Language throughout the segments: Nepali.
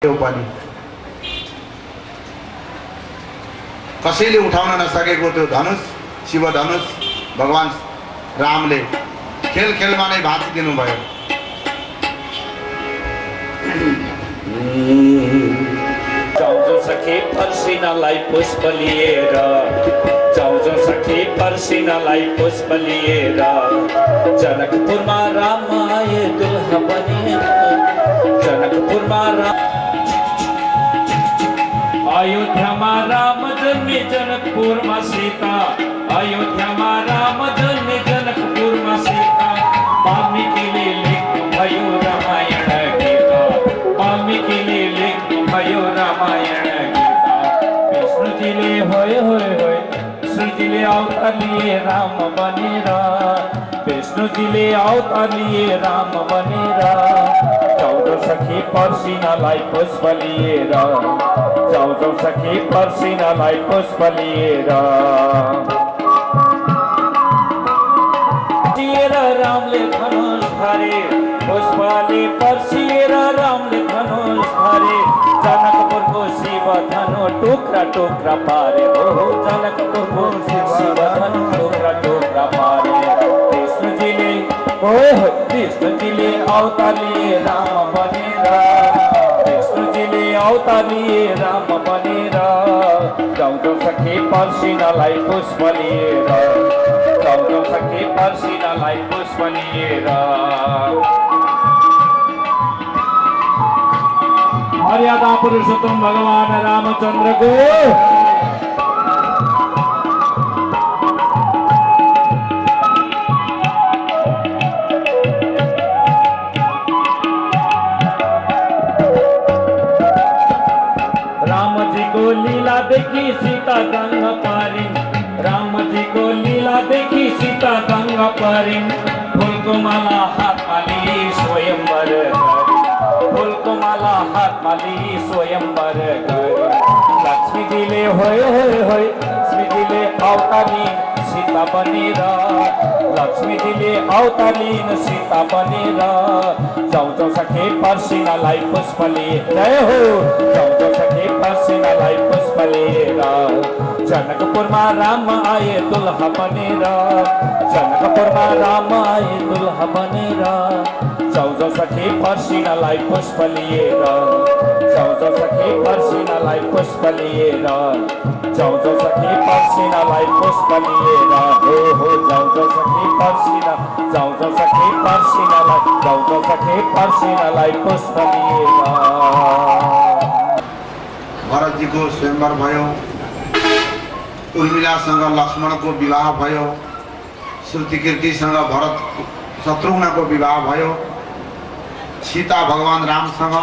उपाधि कसैले उठाउन नसकेको त्यो धनुष शिव धनुष भगवान रामले खेल खेलमा नै भाँचिदिनु भयो। जाउँ सखे पर्सिनालाई पुष्प लिएर, जाउँ सखे पर्सिनालाई पुष्प लिएर, जनकपुरमा राम आए दुल्हा बनेर, जनकपुरमा राम अयोध्यामा राम जन्मे जनकपुरमा सीता, अयोध्यामा राम जन्मे जनकपुरमा सीता, वाल्मीकिले लेख्नु भयो रामायण गीता, वाल्मीकिले लेख्नु भयो रामायण गीता। विष्णुजीले होय होय होय विष्णुजीले अवतार लिए राम बनेर, विष्णुजीले अवतार लिए राम बनेर, जाउँ सखी पर्सिनालाई पुष्प लिएर, जाउँ सखी पर्सिनालाई पुष्प लिएर, रामले धनुष धरे, पुष्पले पर्सिएर रामले धनुष धरे, जनकपुरको शिव धनु टुक्रा टुक्रा पारे, हो जनकपुरको शिव धनु टुक्रा टुक्रा पारे। विष्णुजीले विष्णुजीले अवतार लिए राम बनेर, विष्णुजीले अवतार लिए राम बनेर, जाउँ सखी पर्सिनालाई पुष्प लिएर, जाउँ सखी पर्सिनालाई पुष्प लिएर। मर्यादा पुरुषोत्तम भगवान रामचंद्र को लीला देखी सीता गंगा पारिन, राम जी को लीला देखी सीता गंगा पारिन, फूल को माला हाथ माली स्वयंवर करी, फूल को माला हाथ माली स्वयंवर करी। लक्ष्मी दिले होय होय होय लक्ष्मी दिले अवतारी सीता बनेर, लक्ष्मी दिले अवतारीन सीता बनेर, जाउँ सखे पर्सिनालाई पुष्प लिएर, जय हो जाउँ सखे पर्सिनालाई पुष्प लिएर, जनकपुरमा राम आए दुल्हा बनेर, जनकपुरमा राम आए दुल्हा बनेर, जाउँ सखे पर्सिनालाई पुष्प लिएर, जाउँ सखे पर्सिनालाई पुष्प लिएर, जाउँ सखे पर्सिनालाई पुष्प लिएर, हो जाउँ सखे पर्सिना, जाउँ सखे पर्सिनालाई, जाउँ सखे पर्सिनालाई पुष्प लिएर। भरत जी को स्वयंवर भयो, उर्मिलासँग लक्ष्मणको विवाह भयो, श्रुतिकीर्तिसँग भरत शत्रुघ्नको विवाह भयो, सीता भगवान रामसँग,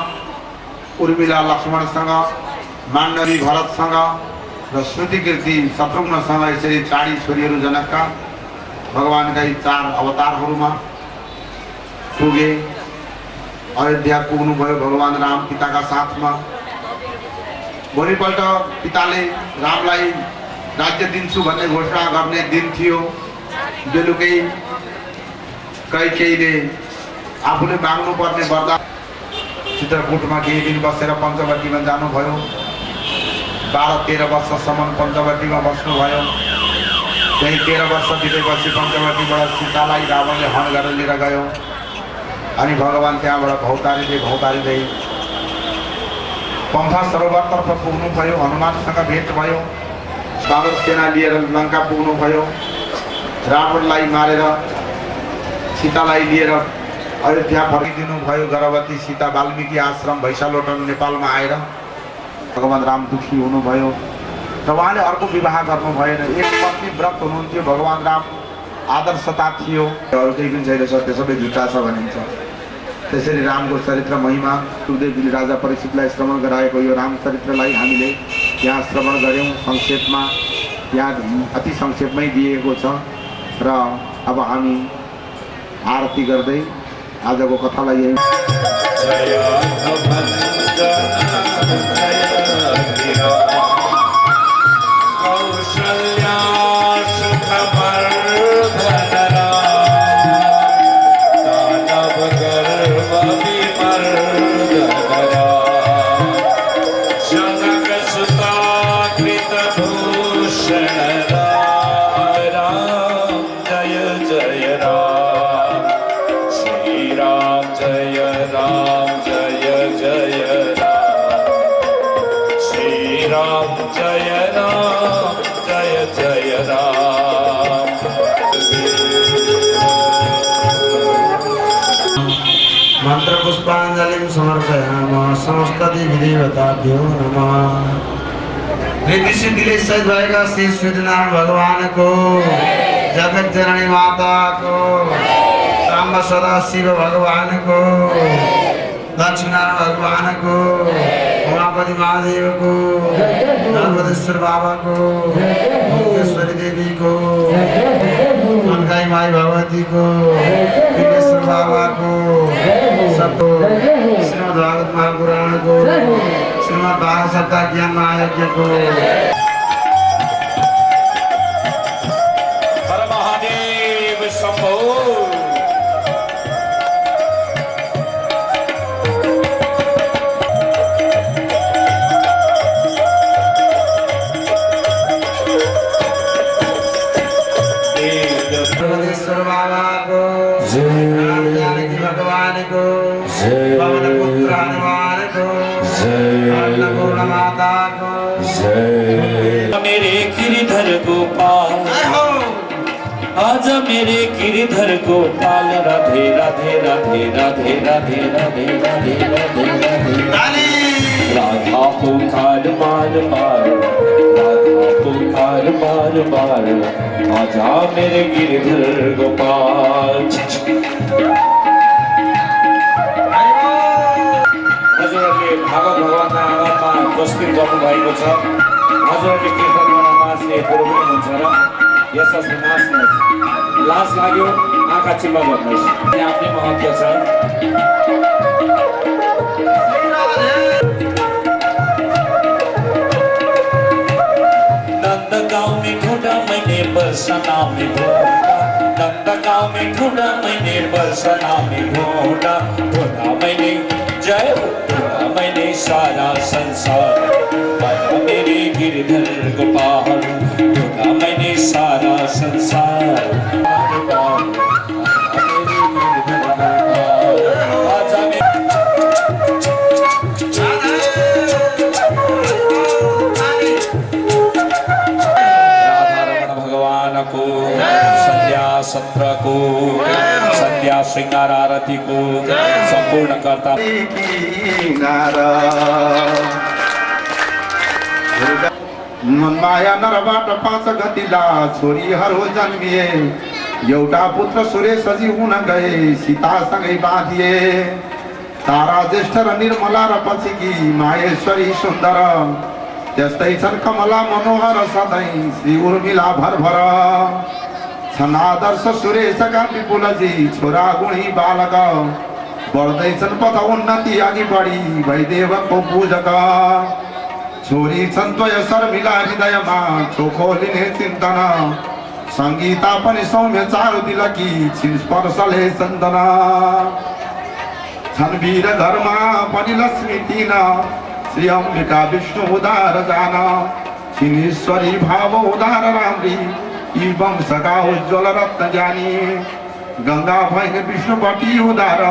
उर्मिला लक्ष्मणसँग, माण्डवी भरतसँग र श्रुतिकीर्ति शत्रुघ्नसँग, यसरी चारी छोरीहरू जनकका भगवानका यी चार अवतारहरूमा पुगे। अयोध्या पुग्नुभयो भगवान राम पिताका साथमा। भोलिपल्ट पिताले रामलाई राज्य दिन्छु भन्ने घोषणा गर्ने दिन थियो। बेलुकै कैकेयीले आफूले माग्नुपर्ने वरदान चित्रकूटमा केही दिन बसेर पञ्चवटीमा जानुभयो। 12-13 वर्षसम्म पञ्चवटीमा बस्नुभयो। त्यही 13 वर्ष बितेपछि पञ्चवटीबाट सीतालाई रावणले हन गरेर लिएर गयो। अनि भगवान त्यहाँबाट भौतारिँदै पम्फा सरोवरतर्फ पुग्नुभयो। हनुमानसँग भेट भयो। बाबर सेना लिएर लङ्का पुग्नुभयो। रावणलाई मारेर सीतालाई लिएर अयोध्या फर्किदिनु भयो। गर्भवती सीता वाल्मीकि आश्रम भैसालोटन नेपालमा आएर भगवान राम दुखी हुनुभयो र उहाँले अर्को विवाह गर्नु भएन। एक पत्नी व्रत हुनुहुन्थ्यो। भगवान राम आदर्शता थियो। अरू केही पनि छैन, सत्य सबै झुटा छ भनिन्छ। त्यसरी रामको चरित्र महिमा सुखदेवजीले राजा परीक्षितलाई श्रवण गराएको यो राम चरित्रलाई हामीले यहाँ श्रवण गऱ्यौँ। संक्षेपमा यहाँ अति संक्षेपमै दिएको छ र अब हामी आरती गर्दै आजको कथालाई यही देवताभ्यो नमः। रिद्धि सिद्धिले सहित भएका श्री सूर्यनारायण भगवानको, जगत जननी माताको, साम्ब सदा शिव भगवानको, लक्ष्मीनारायण भगवानको, उमापति महादेवको, नर्मदेश्वर बाबाको, मुक्तेश्वरी देवीको, मनकाई माई भगवतीको, विघ्नेश्वर बाबाको, सबको श्रीमद् भागवत महापुराणको, श्रीमद् भागवत सप्ताह ज्ञान महायज्ञको। हर महादेव शंभो। नर्मदेश्वर बाबा को, जानकी भगवान को, पवन पुत्र हनुमान को, अन्नपूर्णा माता को। मेरे गिरिधर गोपाल, आजा मेरे गिरिधर गोपाल, राधे राधे राधे राधे राधे राधे राधे राधे राधे। राधा पुकार बार बार, राधा पुकार बार बार, आजा मेरे गिरिधर गोपाल। हजुरहरूले भागवत भगवानका आँगनमा उपस्थित गर्नुभएको छ। हजुरहरूले कीर्तन गर्न नाच्ने कुरो पनि हुन्छ र यसरी नाच्नुहोस्। लाज लाग्यो आँखा चिम्मा गर्नुहोस्, यहाँ आफ्नै महत्त्व छ। नंदगांव में ढूंढा मैंने बरसना में ढूंढा, नंदगांव में ढूंढा मैंने बरसना में ढूंढा, ढूंढा मैंने जय ढूंढा मैंने सारा संसार, आजा मेरे गिरिधर गोपाल, ढूंढा मैंने सारा संसार, आजा मेरे गिरिधर गोपाल, आजा को संध्या सत्र को, संध्या श्रृंगार आरती को संपूर्ण करता। माया नरबाट पाँच गतिला छोरीहरू जन्मिए, एउटा पुत्र सुरेशजी हुन गए सीतासँगै बाँधिए। तारा ज्येष्ठ र निर्मला र पछिकी माहेश्वरी सुन्दर, त्यस्तै छन् कमला मनोहर सधैँ श्री उर्मिला भरभर। छन् आदर्श सुरेशका विपुलजी छोरा गुणी बालक, बढ्दैछन् पथ उन्नति अघि बढी भैदेवको पूजक। छोरी छन् त्वय शर्मिला हृदयमा चोखो लिने चिन्तन, सङ्गीता पनि सौम्य चारु दिलकी छिन स्पर्शले चन्दन। छन् वीर घरमा पनि लक्ष्मी तीन, श्री अम्बिका विष्णु उदार जान, छिनीश्वरी भाव उदार राम्री, यी वंशका उज्ज्वल रत्न ज्ञानी। गंगा भैन विष्णुपति उदार,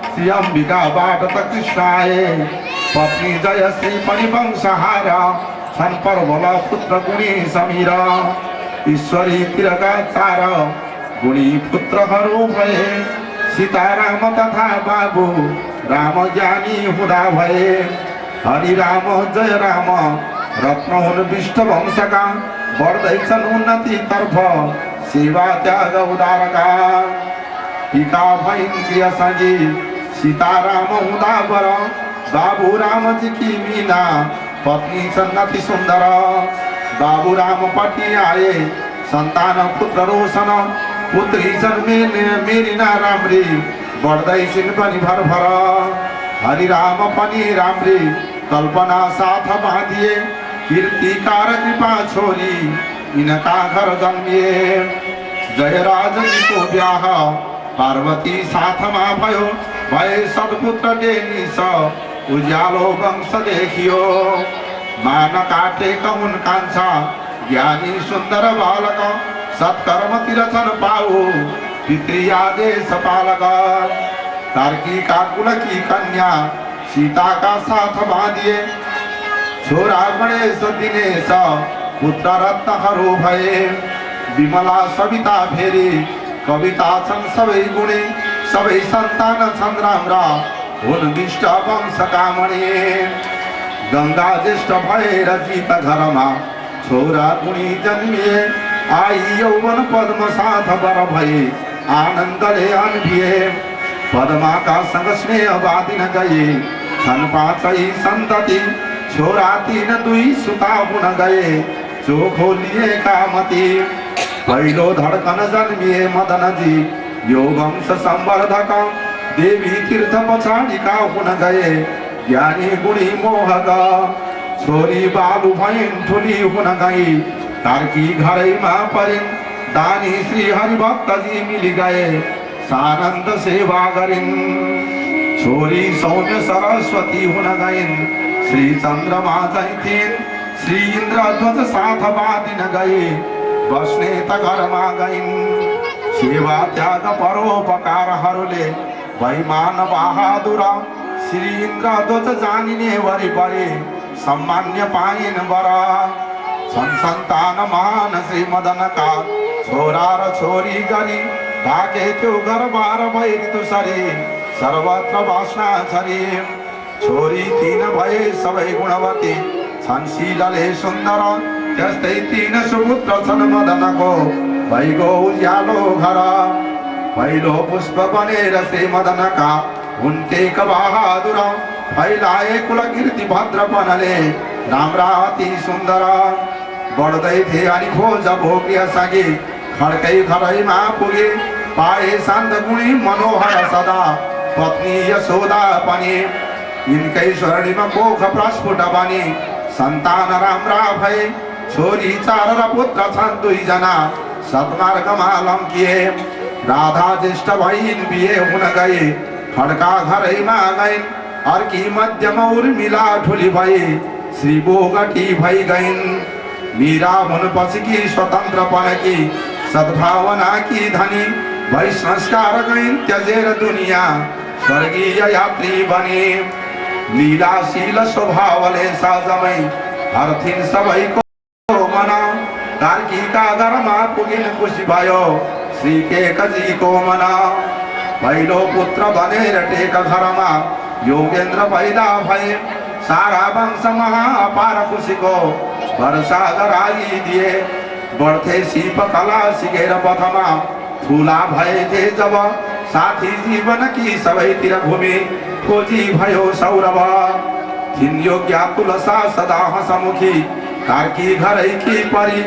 श्री अम्बिकाबाट त कृष्ण आए, पत्नी जय श्री पनि वंशहार, छन् पर्वल पुत्र गुणी समीर। ईश्वरी तिरका चार गुणी पुत्रहरू भए, सीताराम तथा बाबु राम ज्ञानी हुँदा भए। हरि राम जय राम रत्न हुन् विष्णु वंशका, बढ्दैछन् उन्नति तर्फ सेवा त्याग उदारका। पिता भइन् प्रिय सजी सीताराम हुँदा वर, बाबु रामजी की मीना पत्नी छन् अति सुन्दर। बाबु रामपट्टि आए सन्तान पुत्र रोशन, पुत्री छन् मेरिना राम्री, बढ्दैछन् पनि भरभर। हरि राम पनि राम्री कल्पना साथ बाँधिए, कीर्तिकार कृपा छोरी यिनका घर जन्मिए। जयराजजीको ब्याह पार्वती साथमा भयो, भए सद्पुत्र डेनिस उज्यालो वंश देखियो। मान काटेका हुन् कान्छा ज्ञानी सुन्दर बालक, सत्कर्मतिर छन् पाऊ पितृ आदेश पालक। कार्कीका कुलकी कन्या सीता का साथ बाँधिए, छोरा गणेश दिनेश पुत्र रत्नहरू भए। विमला सविता फेरि कविता छन् सबै गुणी, सबै सन्तान छन् राम्रा हुन विष्ट वंशका मणि गंगा ज्येष्ठ भएर जीत घरमा छोरा गुणी जन्मिए आई यौवन पद्म साथ बर भए आनन्दले अनभिए पद्माका सँग स्नेह बादिन गए छन् पाँचै सन्तति छोरा तीन दुई सुता हुन गए चोखो लिएका मती पहिलो धडकन जन्मिए मदनजी यो वंश सम्वर्धक देवी तीर्थ पछाडिका हुन गए ज्ञानी गुणी मोहक छोरी बालु भइन् ठुली हुन गई कार्की घरैमा परिन् दानी श्री हरिभक्तजी मिली गए सानन्द सेवा गरिन् छोरी सौम्य सरस्वती हुन गइन् श्री चन्द्रमा जैथिन् श्री इन्द्रध्वज साथ बादिन गए बस्ने त घरमा गइन् सेवा त्याग परोपकारहरूले वैमान बहादुर श्री इन्द्रध्वज जानिने वरिपरि सम्मान्य पाइन् वर छन् सन्तान मान श्री मदनका छोरा र छोरी गरी भागे त्यो घरबार भई ऋतुसरी सर्वत्र बास्ना छरी छोरी तीन भए सबै गुणवती छन् शीलले सुन्दर त्यस्तै तीन सुपुत्र छन् मदनको भइगो उज्यालो घर पहिलो पुष्प बनेर श्री मदनका हुन्थे बहादुर फैलाए कुल कीर्ति भद्रपनले राम्रा अति सुन्दर बढ्दै थिए अनि खोज भोग्य सगे खड्कै घरैमा पुगे पाए शान्त गुणी मनोहर सदा पत्नी यशोदा पनि यिनकै स्वर्णिमा कोख प्रस्फुट बनी सन्तान राम्रा भए छोरी चार र पुत्र छन् दुईजना सद्मार्गमा लम्किए राधा ज्येष्ठ भइन् बिहे हुन गए खड्का घरैमा गइन् अर्की मध्यमा उर्मिला ठुली भई श्री बोगटी भई गइन् मीरा हुनपछि कि स्वतन्त्रपनकी सद्भावना की धनी भई संस्कार गइन् त्यजेर दुनिया स्वर्गीय यात्री बने लीलाशील स्वभावले सहजमै हर्थिन् सबैको मन कार्कीका घरमा पुगिन् खुसी भयो श्री केकजीको मन पहिलो पुत्र बनेर टेक घरमा योगेन्द्र पैदा भए सारा वंश महाअपार खुसीको वर्षा गराइदिए बढ्थे शिव कला सिकेर पथमा ठुला भए थे जब साथी जीवन की सबैतिर घुमे खोजी भयो सौरभ थिन् योग्य तुलसा सदा हसमुखी कार्की घरैकी परी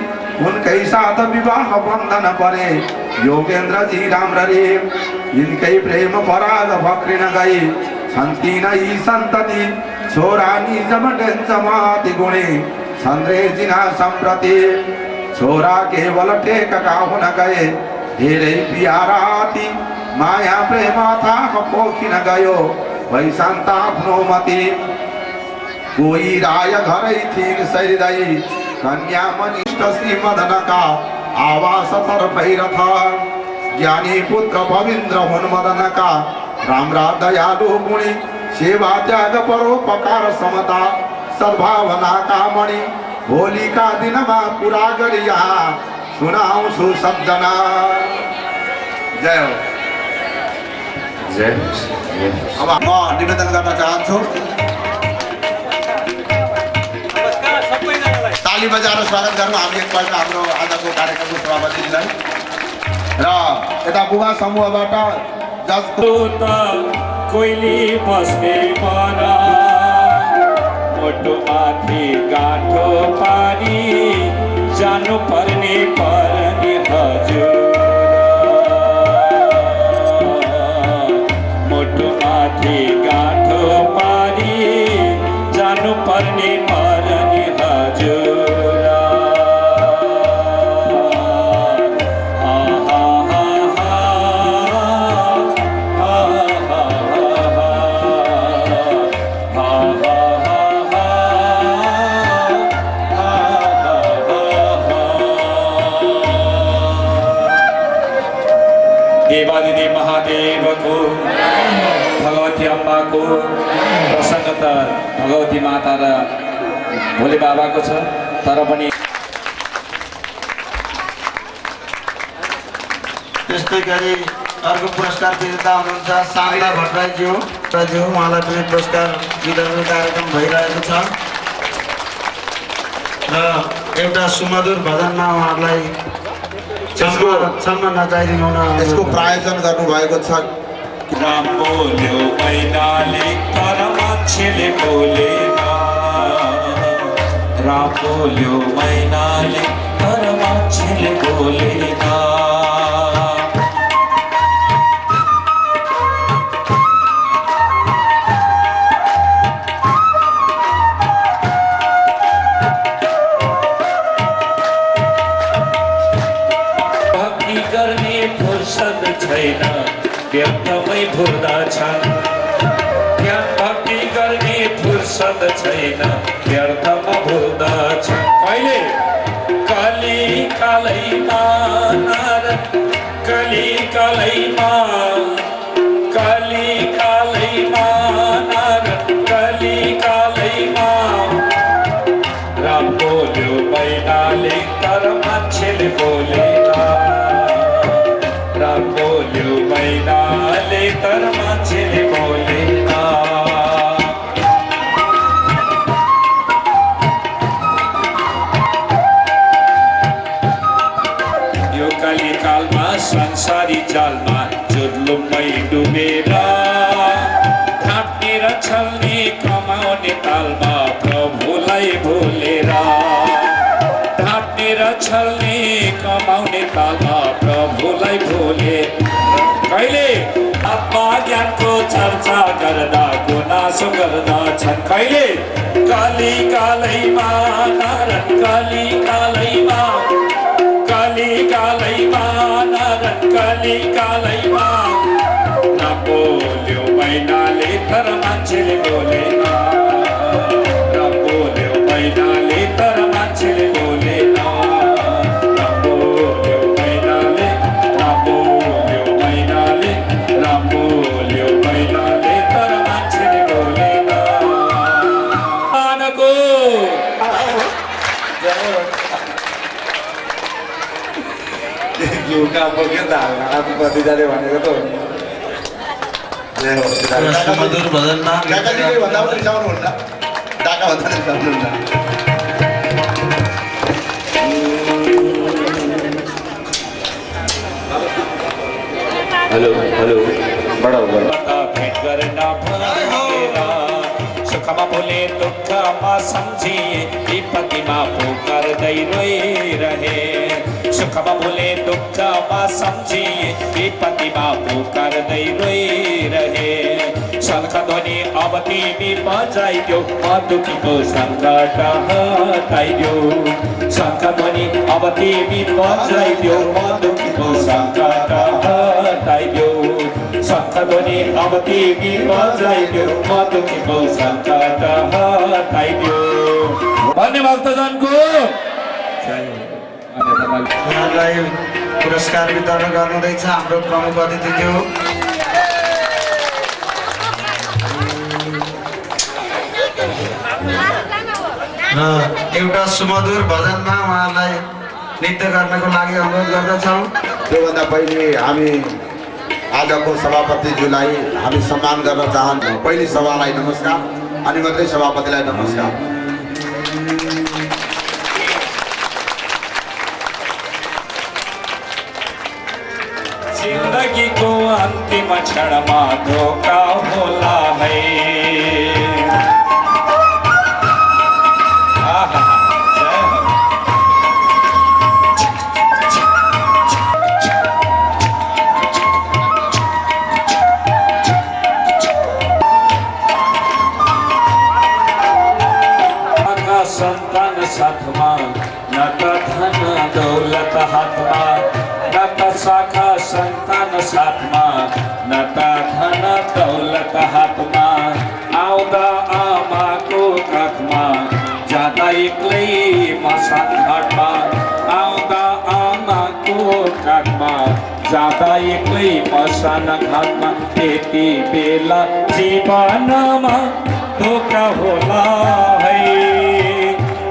उनकै साथ विवाह बन्धन परे योगेन्द्र जी राम्ररी यिनकै प्रेम पराग भक्रिन गई छन् तीनै सन्तति छोरा निजम डेन्चमाति गुणे छन्द्रे जिना सम्प्रति छोरा केवल टेकका हुन गए धेरै प्याराति माया प्रेम थाह पोखिन गयो वैशान्त आफ्नो मति कोही राय घरै थिइन् सैरदै कन्या मनिष्ठ श्री मदनका आवास तर्फै रथ ज्ञानी पुत्र पवित्र हुन् मदनका राम्रा दयालु गुणी सेवा त्याग परोपकार समता सद्भावनाका मणि भोलिका दिनमा पुरा गरी यहाँ सुनाउँछु सज्जना जय हो जय हो। अब म निवेदन गर्न चाहन्छु ताली बजाएर स्वागत गरौँ हामी एकपल्ट हाम्रो आजको कार्यक्रमको सभापतिलाई र यता बुबा समूहबाट जसको कोइली बस्ने पर मोटो माथि गाँठो पारी जानु पर्ने पर्ने हजुर मोटो माथि गाँठो पारी जानु पर्ने पर्ने हजुर देवादिदेव महादेवको भगवती अम्बाको प्रसन्नता भगवती माता र भोले बाबाको छ तर पनि त्यस्तै गरी अर्को पुरस्कार विजेता हुनुहुन्छ शान्ता भट्टराईज्यू ज्यू उहाँलाई पनि पुरस्कार वितरण कार्यक्रम भइरहेको छ र एउटा सुमधुर भजनमा उहाँहरूलाई सम्मान नचाइदिनु यसको प्रायोजन गर्नुभएको छ। राम बोल्यो मैनाले तर मान्छेले बोलेन, राम बोल्यो मैनाले तर मान्छेले बोलेन। भक्ति गर्ने फुर्सद छैन, व्यर्थमै भुल्दछन्। त्यहाँ भक्ति गर्ने फुर्सद छैन, व्यर्थमा भुल्दछन्। कहिले कली कालैमा नारद, कली कालैमा, कली कालैमा नारद, कली कालैमा। राम बोल्यो मैनाले तर मान्छेले बोलेन, राम बोल्यो मैनाले तर मान्छेले बोलेन। यो कलिकालमा संसारी जालमा जुर्लुमै डुबेर थाप्ने र छल्ने कमाउने तालमा प्रभुलाई भुलेर, ढाँट्ने र छल्ने कमाउने तालमा प्रभुलाई भुले। कहिले आत्मा ज्ञानको चर्चा गर्दा गुनासो गर्दछन्, कहिले काली कालैमा नारद, काली कालैमा, काली कालैमा नारद, काली कालैमा। राम बोल्यो मैनाले तर मान्छेले बोलेन, राम बोल्यो मैनाले तर मान्छेले बोलेन। राम बोल्यो मैनाले, राम बोल्यो मैनाले, राम बोल्यो मैनाले तर मान्छेले बोलेन। आनको घिउका बोक्यो त हाल्न आफू कति जाने भनेको त हो। सुमधुर भजनमा काकाजीले भन्दा पनि रिसाउनुहुन्न, डाका भन्दा पनि रिसाउनुहुन्न। हेलो हेलो बड़ा बड़ा भेट गर्न भुलेर, सुखमा बोले दुःखमा सम्झिए, विपत्तिमा पुकार्दै रोइरहे। सुखमा बोले दुःखमा सम्झिए, विपत्तिमा पुकार्दै रोइरहे। शङ्ख ध्वनि अब तिमी बजाइदेऊ, म दुखीको सङ्कट हटाइदेऊ। शङ्ख ध्वनि अब तिमी बजाइदेऊ, म दुखीको सङ्कट हटाइदेऊ। शङ्ख ध्वनि अब तिमी बजाइदेऊ, म दुखीको सङ्कट हटाइदेऊ। भन्ने भक्तजनको उहाँलाई पुरस्कार वितरण गर्नुहुँदैछ हाम्रो प्रमुख अतिथिज्यू। र एउटा सुमधुर भजनमा उहाँलाई नृत्य गर्नको लागि अनुरोध गर्दछौँ। त्योभन्दा पहिले हामी आजको सभापतिज्यूलाई हामी सम्मान गर्न चाहन्छौँ। पहिले सभालाई नमस्कार, अनि मात्रै सभापतिलाई नमस्कार। जिन्दगीको अन्तिम क्षणमा धोका होला है। सन्तान साथमा न त धन दौलत हातमा, न त शाखा सन्तान साथमा न त धन दौलत हातमा। आउँदा आमाको काखमा, जाँदा एक्लै मसान घाटमा। आउँदा आमाको काखमा, जाँदा एक्लै मसान घाटमा। त्यति बेला जीवनमा धोका होला है।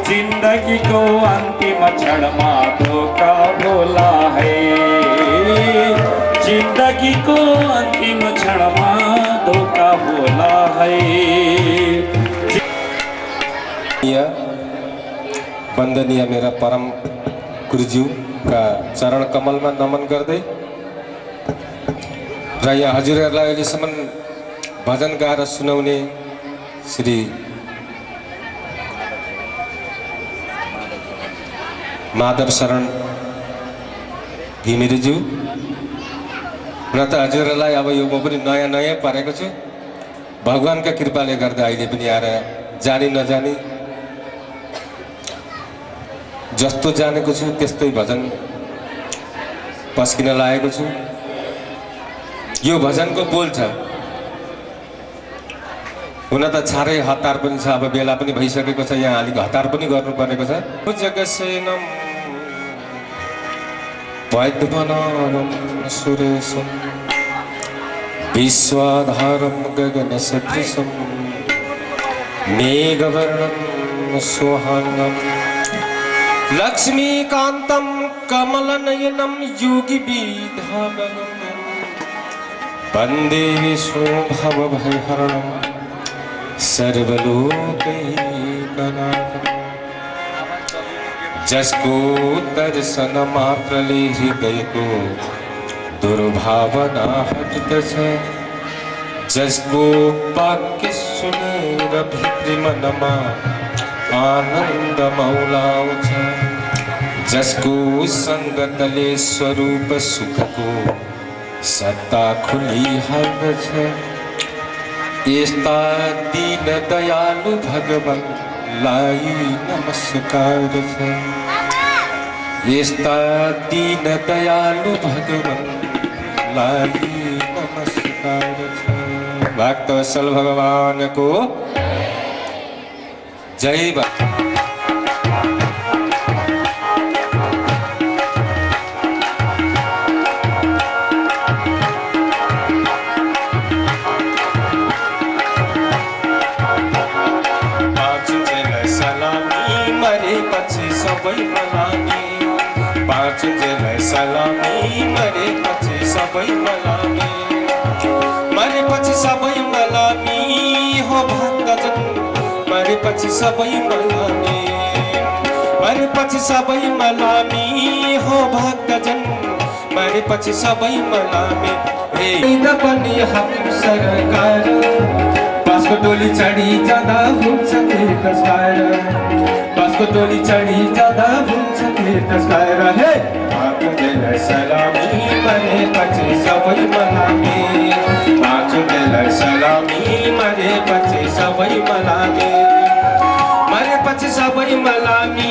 जिन्दगीको अन्तिम क्षणमा धोका होला है। जिंदगी को अंतिम क्षण में धोखा होला है। वंदनीय मेरा परम गुरुज्यू का चरण कमल में नमन गर्दै र यहाँ हजुरहरूलाई अहिलेसम्म भजन गाएर सुनाउने श्री माधव शरण घिमिरेज्यू र त हजुरहरूलाई अब यो म पनि नयाँ नयाँ परेको छु। भगवानका कृपाले गर्दा अहिले पनि आएर जानी नजानी जस्तो जानेको छु त्यस्तै भजन पस्किन लागेको छु। यो भजनको बोल छ, हुन त छारै हतार पनि छ, अब बेला पनि भइसकेको छ, यहाँ अलिक हतार पनि गर्नुपर्नेको छ। जगसेनम वैद्यवनानं सुरेशं विश्वाधारं गगनसदृशं मेघवर्णं सुहांगं लक्ष्मीकान्तं कमलनयनं योगिविधानम् वन्दे विष्णुभवभयहरणं सर्वलोकैकनाथम्। जसको दर्शन मात्रले हृदयको दुर्भावना हट्दछ, जसको वाक्य सुनेर भित्री मनमा आनन्द मौलाउँछ, जसको सङ्गतले स्वरूप सुखको सत्ता खुलिहाल्दछ, यस्ता दीन दयालु भगवानलाई नमस्कार छ, यस्ता दीन दयालु भगवानलाई नमस्कार छ। भक्तवत्सल भगवानको जय बा। पाँच जेलै सलामी मरेपछि सबै मलामी, मरेपछि सबै मलामी हो भक्तजन, मरेपछि सबै मलामी, मरेपछि सबै मलामी हो भक्तजन, मरेपछि सबै मलामी। हे पनि हाकिम सरकार बासको टोली चढी जाँदा हुन्छ तीर्थस्कार, बासको टोली चढी जाँदा हुन्छ तीर्थस्कार। हे पाँच जेलै सलामी मरेपछि सबै मलामी, पाँच जेलै सलामी मरेपछि सबै मलामी, मरेपछि सबै मलामी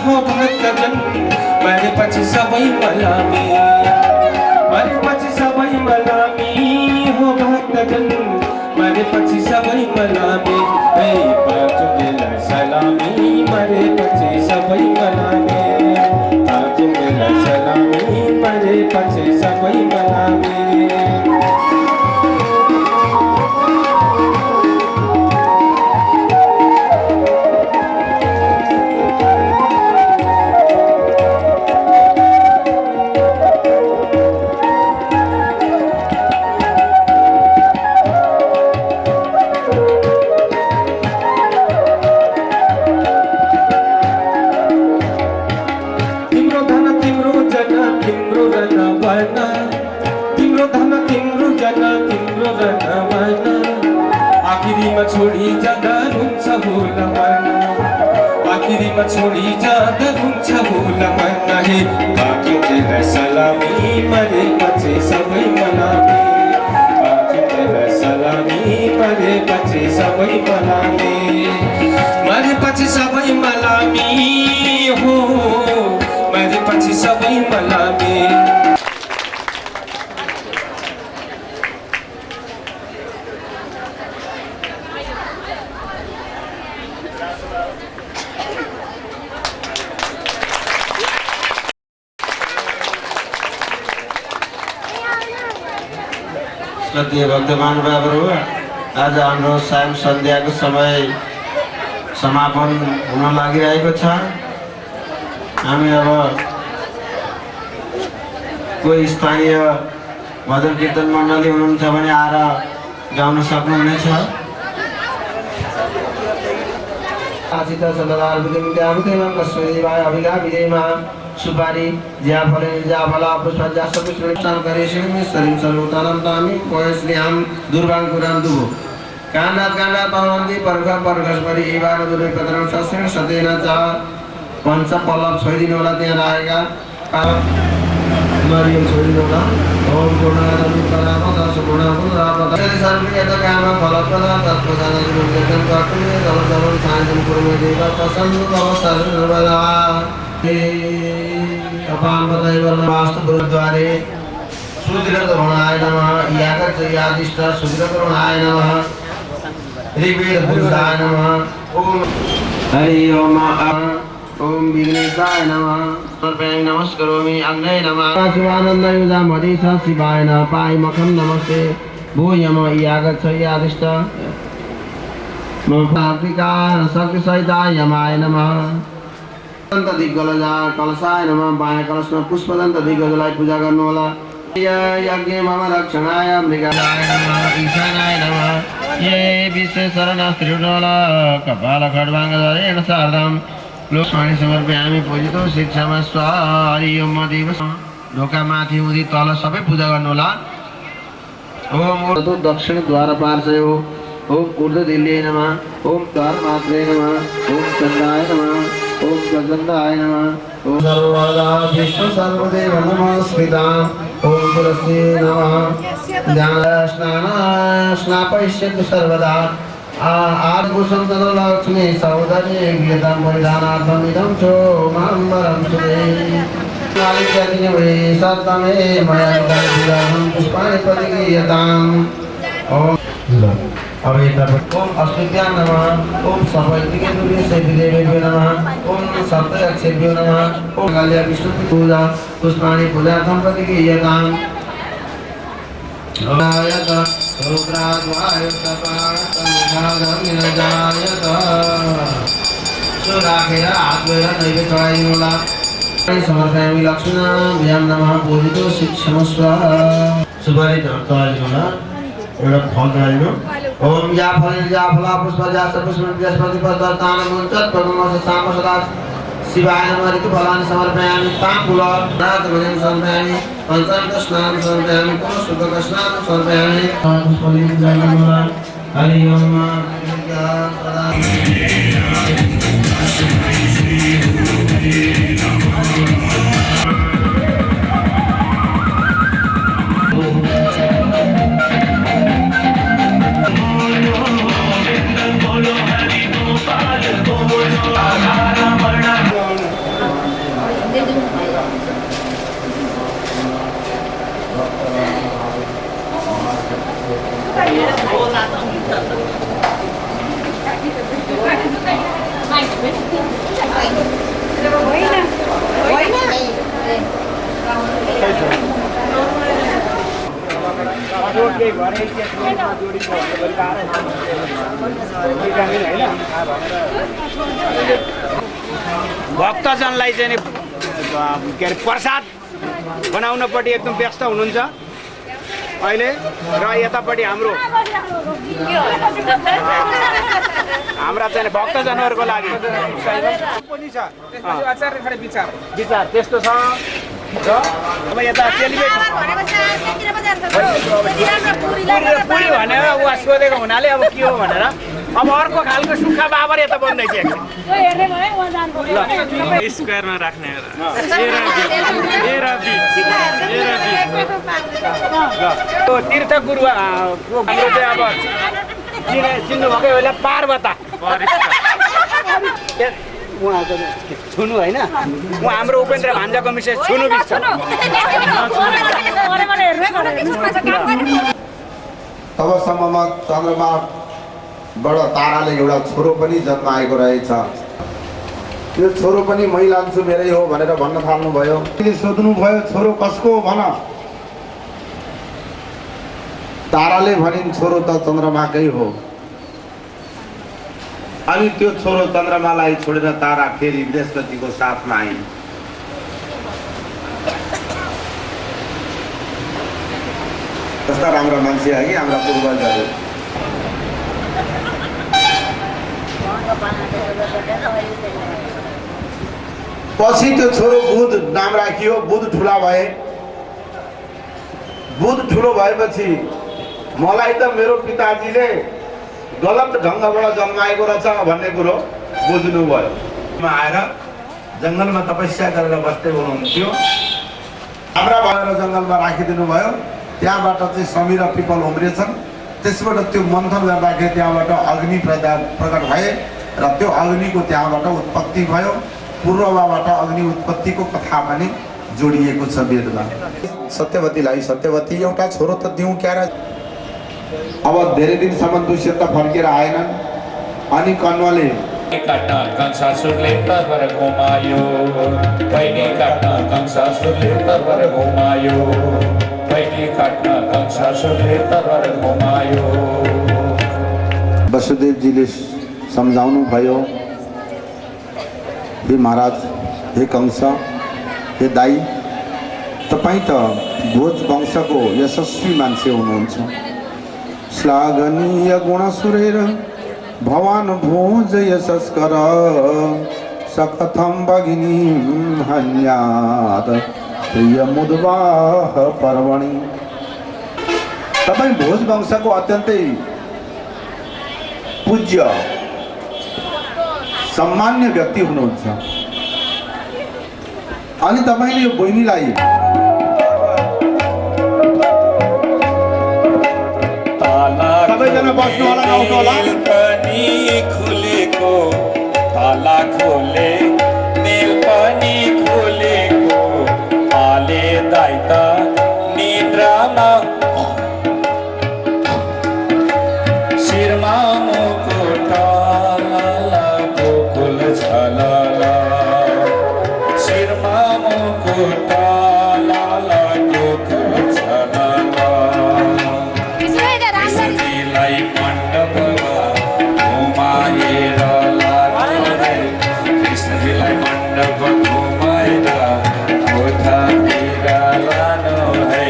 हो भक्तजन, मरेपछि सबै मलामी, मरेपछि सबै मलामी हो भक्तजन, मरेपछि सबै मलामी। हे पाँच जेलै सलामी मरेपछि सबै मलामी, पाँच जेलै सलामी मरेपछि सबै मलामी। आखिरीमा छोडी जाँदा हुन्छ होला मन, आखिरीमा छोडी जाँदा हुन्छ होला मन। हे पाँच जेलै सलामी मरेपछि सबै मलामी, पाँच जेलै सलामी मरेपछि सबै मलामी, मरेपछि सबै मलामी हो, मरेपछि सबै मलामी। श्रद्धेय भक्तमान बाबुहरू, आज हाम्रो सायं सन्ध्याको समय समापन हुन लागिरहेको छ। हामी अब कोही स्थानीय भजन कीर्तन मण्डली हुनुहुन्छ भने आएर गाउन सक्नुहुनेछ। आसित सदार विद्याविद्यामा कस्मैवाय अभिगा विजयमा सुपारी ज्या फला पुष्पजा सपुष्पस्थान करेशिं सरिं सर्वतानं तामि कोयस्लियां दुर्वांकुरां दुभो कांडा पावन्ति परघस्परि एवार दुर्वे पतनं सस्यं सतेन च पंच पल्लव छोइदिनु होला त्यहाँ रहेका मरियम छोइदिनु होला। ओम पूर्णानंद परामदा सुपूर्णापुरापदा सर्वयत काम फलप्रदा तत्प्रदान गुरुजन कर्तव्य दवदवन सायं कुर्मे देव प्रसन्न भव सर्वदा। अपान वास्तु गुरुद्वारे सुदृढ़ नमः यागच यादिष्ट सुदृढ़ नमः ऋग्वेद पुरुषाय नमः। ओम हरि ओम ओम विघ्नेशाय नमः समर्पयामि नमस्करोमि अग्नये नमः। शिवानंद युजा मदीश शिवाय नमः पाय मखम नमस्ते भूयम यागच यादिष्ट कार्तिका शक्ति सहिताय यमाय नमः। दंत दिग्गलजा कलशाय नमः बायाँ कलशमा पुष्पदंत दिग्गजलाई पूजा गर्नु होला। यज्ञ मम रक्षणाय मृगाय नमः ईशानाय नमः। ये विश्व शरणस्त्रिणोल कपाल खड्वाङ्गधरेण शारदां लोकस्वामी समर्पयामि पूजितो शिक्षामा स्वारि ओम दिवस ढोका माथि उदी तल सबै पूजा गर्नु होला। ओम दक्षिण द्वार पार्श्वे हो। ओम ऊर्ध्व दिल्ली नमः। ओम द्वार मात्रे नमः। ओम चंदाय नमः। ओम गजंदाय नमः। ओम सर्वदा विष्णु सर्वदेव नमस्कृता। ओम तुलसी नमः। ध्यान स्नान स्नापयिष्यतु सर्वदा। आत्मकुशं लक्ष्मी सौदर्ये गीतं परिधानार्थम् इदं चोमाम्बरं सुरे नालिकेतने सत्तमे मया दर्शितं पुष्पाणि प्रतिगीयताम्। ओम ओम अस्तुत्यां नमः। ओम सपैतिके दुर्गेभ्यो नमः। ओम सप्तयक्षेभ्यो नमः। ओम काल्या विष्णु पूजा पुष्पाणि पूजार्थं प्रतिगीयताम्। जायत सुराग्वायुतपातमुखाधर्मिनजायत सुराखेर आत्मेर नैवेद्य चढाइदिनु होला। समर्पयामि लक्ष्मीनाभ्यां नमः पूजितो शिक्षमस्व सुपारी चढाइदिनु होला। एउटा फल चढाइदिनु। ओम या फला पुष्पजा सपुष्प बृहस्पति पदार्थान मुञ्चत् प्रथमस्य साम सदा शिवाय नमः। ऋतुफलानि समर्पयामि ताम्बूल नादमयं समर्पयामि पंचामृत स्नानं समर्पयामि शुद्धक स्नानं समर्पयामि। हरि ओम भक्तजनलाई चाहिँ के अरे प्रसाद बनाउनपट्टि एकदम व्यस्त हुनुहुन्छ अहिले र यतापट्टि हाम्रा चाहिँ भक्तजनहरूको लागि पनि छ विचार त्यस्तो छ र अब यता सेलिब्रेट पुरी भनेर उहाँ सोधेको हुनाले अब के हो भनेर अब अर्को खालको सुक्खा बाबर यता बन्दैछ स्क्वायरमा राख्ने तीर्थ गुरु हाम्रो चाहिँ अब चिन्नुभएकै होला पार्वता उहाँको छुनु होइन उहाँ हाम्रो उपेन्द्र भान्जाको मिसेस छुनु बिच छ। तबसम्ममा चन्द्रमाबाट ताराले एउटा छोरो पनि जन्माएको रहेछ। त्यो छोरो पनि मै लान्छु मेरै हो भनेर भन्न थाल्नुभयो। सोध्नुभयो छोरो कसको हो भन। ताराले भनिन् छोरो त चन्द्रमाकै हो। अनि त्यो छोरो चन्द्रमालाई छोडेर तारा फेरि बृहस्पतिको साथमा आइन्। कस्ता राम्रा मान्छे है कि हाम्रा पूर्वजहरू। पछि त्यो छोरो बुध नाम राखियो। बुध ठुला भए। बुध ठुलो भएपछि मलाई त मेरो पिताजीले गलत ढङ्गबाट जन्माएको रहेछ भन्ने कुरो बुझ्नुभयो। आएर जङ्गलमा तपस्या गरेर बस्दै हुनुहुन्थ्यो। हाम्रा भएर जङ्गलमा राखिदिनु भयो। त्यहाँबाट चाहिँ समीर पिपल उम्रिएछन्। त्यसबाट त्यो मन्थन गर्दाखेरि त्यहाँबाट अग्नि प्रकट भए र त्यो अग्निको त्यहाँबाट उत्पत्ति भयो। पूर्वबाट अग्नि उत्पत्तिको कथा पनि जोडिएको छ वेदमा। सत्यवतीलाई सत्यवती एउटा छोरो त दिउँ क्या र। अब धेरै दिनसम्म दुष्यन्त फर्केर आएनन्। अनि कण्वले काट्न कंसासुरले तर्फर घुमायो। बहिनी काट्न कंसासुरले तर्फर घुमायो। बहिनी काट्न कंसासुरले तर्फर घुमायो। वसुदेवजीले सम्झाउनु भयो, हे महाराज, हे कंस, हे दाई, तपाईँ त भोज वंशको यशस्वी मान्छे हुनुहुन्छ। श्लाघनीय गुण सुरेर भवान भोज यशस्कर सकथम भगिनी हन्यात प्रिय मुद्वाह पर्वणि। तपाईँ भोज वंशको अत्यन्तै पूज्य सम्मान्य व्यक्ति हुनुहुन्छ। अनि तपाईले यो बहिनीलाई सबैजना बस्नु होला, आउनु होला। पनि खुलेको ताला खोले, नेल पनि खोलेको आले दाइता निद्रामा शिरमा मुकुट गोकुल झलला। शिरमा मुकुट गोकुल झलला। कृष्णजीलाई मण्डपमा घुमाएर लानु। कृष्णजीलाई मण्डप घुमाएर कोठातिर लानु है।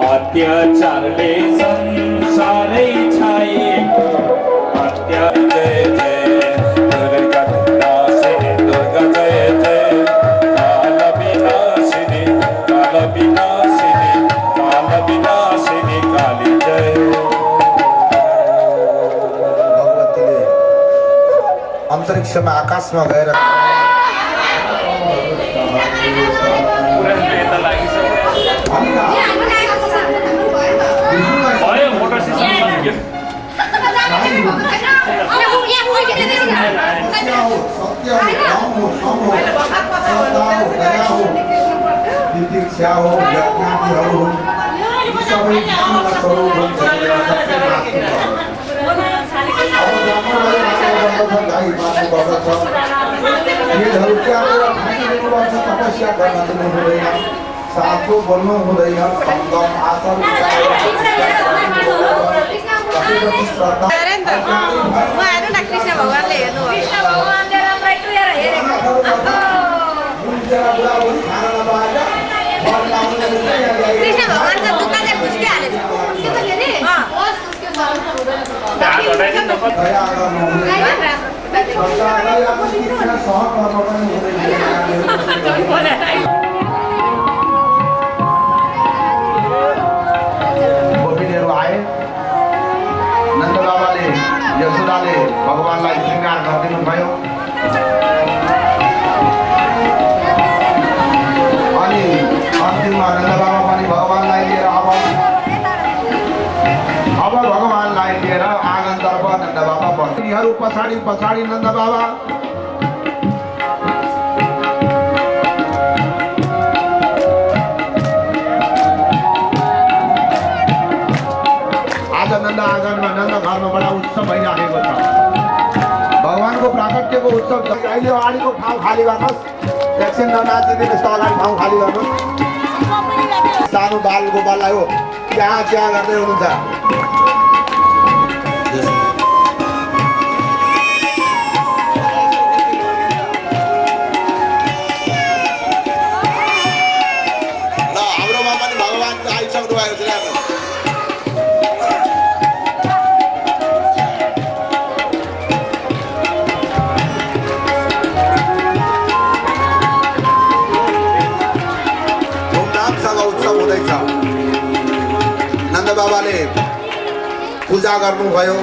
अत्याचारले संसारै छाएको। जय जय दुर्गा नासिनी, दुर्गा जय जय काल विनाशिनी, काल विनाशिनी, काल विनाशिनी काली जय। भगवतीले अन्तरिक्षमा आकाशमा गएर तितिक्षा हो, यज्ञादिहरू हुन्, यी सबै जीवनका स्वरूप हुन्। अब ब्राह्मणहरू मात्र गाई बाँच्नु पर्दछ। वेदहरू त्यागेर ठानिदिनुपर्छ, तपस्या गर्न दिनु हुँदैन, साथो बोल्नु हुँदैन, सङ्गम आचरण कृष्ण भगवानले हेर्नु कृष्ण भगवान त जुत्ता चाहिँ खुस्किहालेछ। गोपिनीहरू आए। नन्द बाबाले यशोदाले भगवानलाई श्रृङ्गार गरिदिनु भयो। अनि अन्तिममा नन्द बाबा पनि भगवानलाई लिएर अब भगवानलाई लिएर आँगनतर्फ नन्द बाबा बस्तीहरू पछाडि पछाडि नन्द बाबा। आज नन्द आँगनमा, नन्द घरमा बडा उत्सव भइराखेको छ। भगवानको प्राकट्य अहिलेको उत्सव अहिले अगाडिको ठाउँ खाली गर्नुहोस् एकछिन ननाचिदिनुहोस् त अगाडि ठाउँ खाली गर्नुहोस् सानो बाल गोपाललाई हो त्यहाँ चिया गर्दै हुनुहुन्छ ल हाम्रोमा पनि भगवान् आइसक्नु भएको छ नन्द बाबाले पूजा गर्नुभयो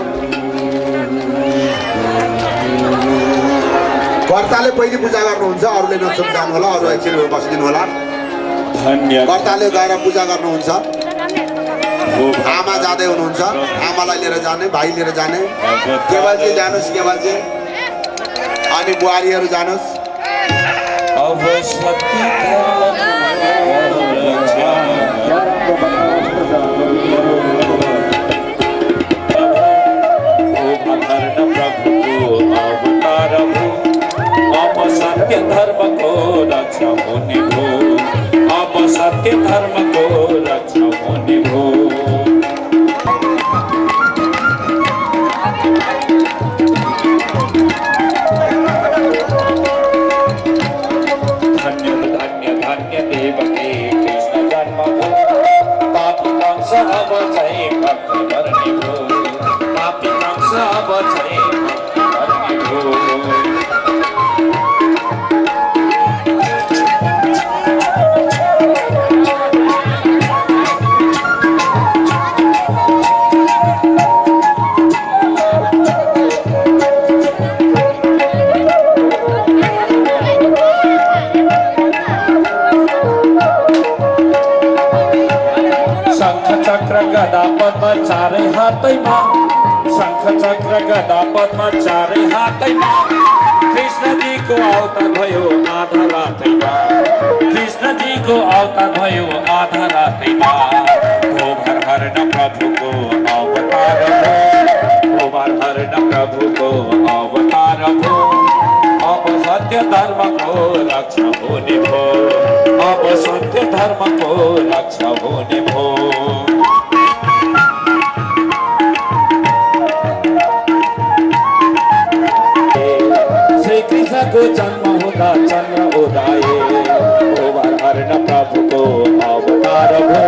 कर्ताले पहिले पूजा गर्नुहुन्छ अरूले नसुम्झाउनु होला अरू एकछिन बसिदिनु होला कर्ताले गएर पूजा गर्नुहुन्छ आमा जाँदै हुनुहुन्छ आमालाई लिएर जाने भाइ लिएर जाने केवलजी जानुहोस् केवलजी अनि बुहारीहरू जानुहोस् सत्य धर्म को रक्षा होने भो अब सत्य धर्म को रक्षा होने भो धन्य धन्य धन्य देवकी कृष्ण जन्म भो पापी कंस अब जय भक्त मरने भो पापी कंस अब जय भक्त मरने भो गदा पद्म चारै हातैमा शंख चक्र गदा पद्म चारै हातैमा कृष्णजीको अवतार भयो आधा रातैमा कृष्णजीको अवतार भयो आधा रातैमा भोभर हरण प्रभुको अवतार भो भोभर हरण प्रभुको अवतार भो अब सत्य धर्मको रक्षा हुने भो अब सत्य धर्मको रक्षा हुने भो को जन्म होता चंद्र उदय भोभर हरण प्रभु को अवतार भो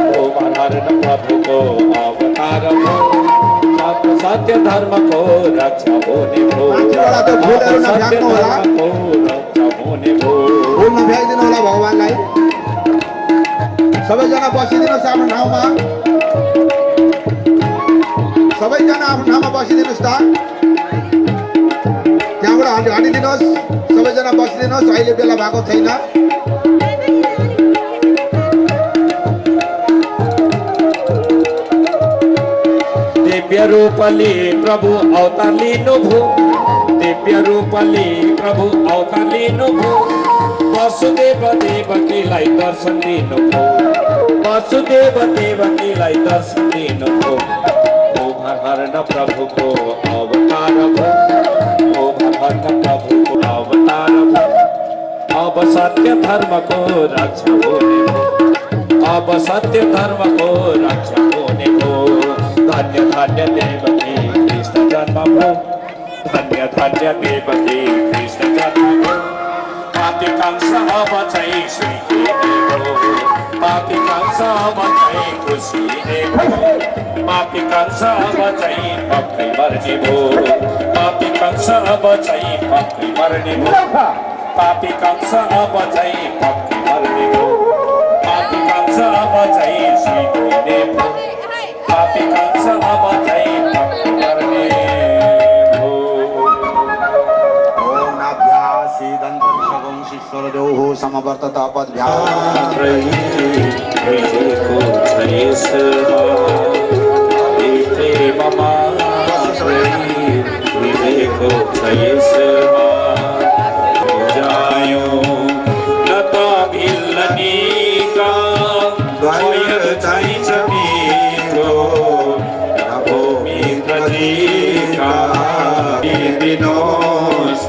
भोभर हरण प्रभु को अवतार भो अब सत्य धर्म को रक्षा होने भो सत्य धर्म को रक्षा होने भो बोल्न भ्याइदिनु होला भगवानलाई सबैजना बसिदिनुहोस् आफ्नो ठाउँमा सबैजना आफ्नो ठाउँमा बसिदिनुहोस् त त्यहाँबाट हटिदिनुहोस् सबैजना बसिदिनुहोस् अहिले बेला भएको छैन दिव्य रूपले प्रभु अवतार लिनुभयो दिव्य रूपले प्रभु अवतार लिनुभयो वसुदेव देवकीलाई दर्शन दिनुभयो वसुदेव देवकीलाई दर्शन दिनुभयो भोभर हरण प्रभुको अवतार भयो प्रभु को अवतार अब सत्य धर्म को रक्षा होने भो अब सत्य धर्म को रक्षा होने भो धन्य धन्य देवकी कृष्ण जन्म भो धन्य धन्य देवकी कृष्ण जन्म भो पापी कंस अब चाहिँ सुखी भो पापी कंस अब चाहिँ खुसी भो पापी कंस अब चाहिँ पक्कै मर्ने भो पापी कंस अब चाहिँ पक्कै मर्ने भो पापी कंस अब चाहिँ पक्कै मर्ने भो पापी कंस अब चाहिँ स्वीकृने भो पापी कंस अब चाहिँ पक्कै मर्ने भो ओम नाभ्यासी दन्तं सगं शिष्यरजोः समवर्तत विजयको छयेस ममा विजयको छयेस जायो न त भिल्लनीका भयर चाहिन्छ मिठो नभो मित्रजीका दिनुहोस्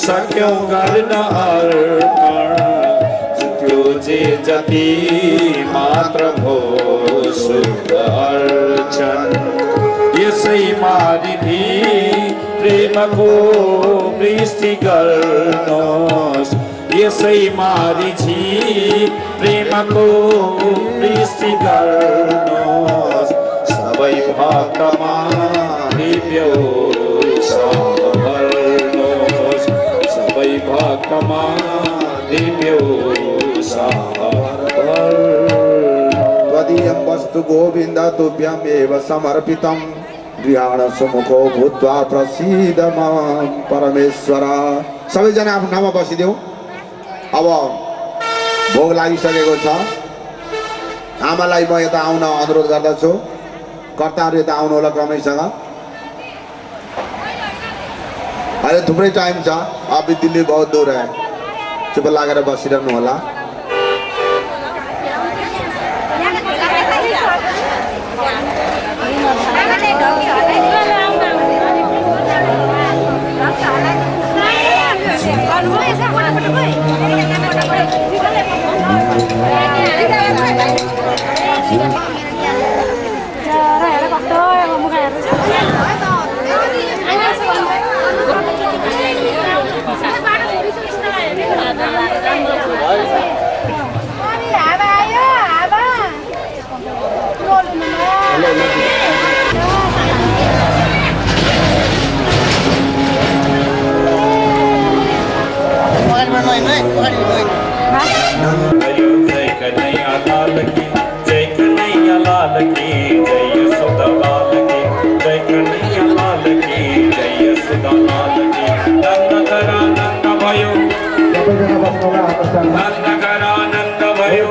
सक्यौँ गर्न अर्पण त्यो जे जति मात्र भो शुद्ध अर्चन यसैमा रिधि प्रेमको वृष्टि गर्नुहोस् यसैमा रिधि प्रेमको वृष्टि गर्नुहोस् सबै भक्तमा दिव्य भर्नुहोस् सबै भक्तमा दिव्य त्वदीयं वस्तु गोविन्द तुभ्यमेव समर्पितं गृहाण सुमुखो भूत्वा प्रसीद मां परमेश्वर। सबैजना आफ्नो ठाउँमा बसिदेऊ। अब भोग लागिसकेको छ। आमालाई म यता आउन अनुरोध गर्दछु। कर्ताहरू यता आउनु होला क्रमैसँग। अहिले थुप्रै टाइम छ। अभी दिल्ली बहुत दूर है। चुप लागेर बसिरहनु होला। जय कन्हैया लाल की जय कन्हैया लाल की जय यशोदा लाल की जय कन्हैया लाल की जय यशोदा लाल की नंद करानंद भयो नंद करानंद भयो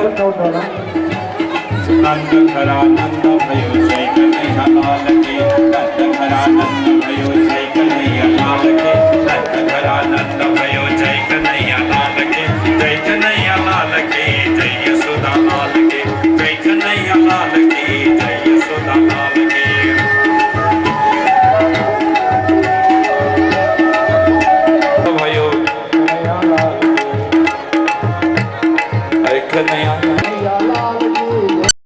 नंद करानंद भयो जय कन्हैया लाल की नंद करानंद भयो जय कन्हैया लाल की नंद करानंद भयो जय कन्हैया लाल की जय कन्हैया लाल की जय यशोदा लाल की जय कन्हैया लाल की जय यशोदा लाल की भयो कन्हैया लाल की